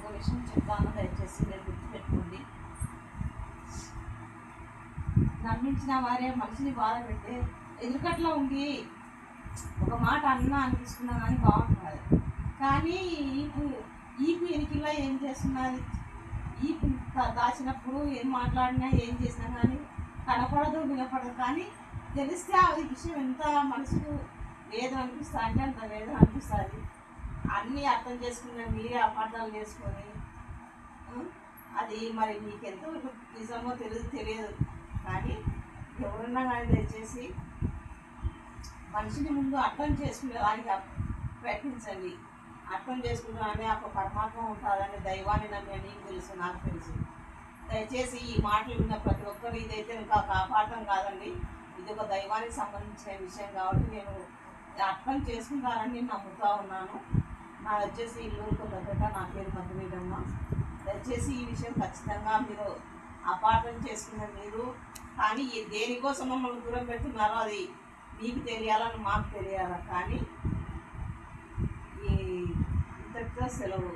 ఒక విషయం చెప్తాను, దయచేసి మీరు గుర్తుపెట్టుకోండి. నమ్మించిన వారే మనిషిని బాధ పెడితే ఎదురుకట్లో ఉండి ఒక మాట అన్నా అనిపిస్తున్నా కానీ బాగుంటుంది. కానీ ఈపు ఎనికిలా ఏం చేస్తున్నది, ఈపు దాచినప్పుడు ఏం మాట్లాడినా ఏం చేసినా కానీ కనపడదు, వినపడదు. కానీ తెలిస్తే అది విషయం ఎంత మనసుకు వేదన అనిపిస్తుంది అంటే అంత వేదన అనిపిస్తుంది. అన్నీ అర్థం చేసుకున్న మీరే అపార్థాలు చేసుకొని అది మరి మీకు ఎంతో నిజమో తెలియదు. కానీ ఎవరున్నా కానీ దయచేసి మనిషిని ముందు అర్థం చేసుకునే దానికి ప్రయత్నించండి. అర్థం చేసుకుంటానని ఒక పరమాత్మ ఉంటుందని దైవాన్ని నమ్మి నీకు తెలుసు, నాకు తెలుసు. దయచేసి ఈ మాటలు విన్న ప్రతి ఒక్కరు ఇదైతే ఇంకా కాపాడటం కాదండి, ఇది ఒక దైవానికి సంబంధించిన విషయం కాబట్టి నేను అర్థం చేసుకుంటానని నేను నమ్ముతూ ఉన్నాను. నా వచ్చేసి ఇల్లు దగ్గర నా పేరు మధుమీరమ్మ. దయచేసి ఈ విషయం ఖచ్చితంగా మీరు అపార్థం చేసుకున్న మీరు, కానీ దేనికోసం మమ్మల్ని దూరం పెడుతున్నారో అది మీకు తెలియాలని మాకు తెలియాలి. కానీ ఈ ఇంతటితో సెలవు.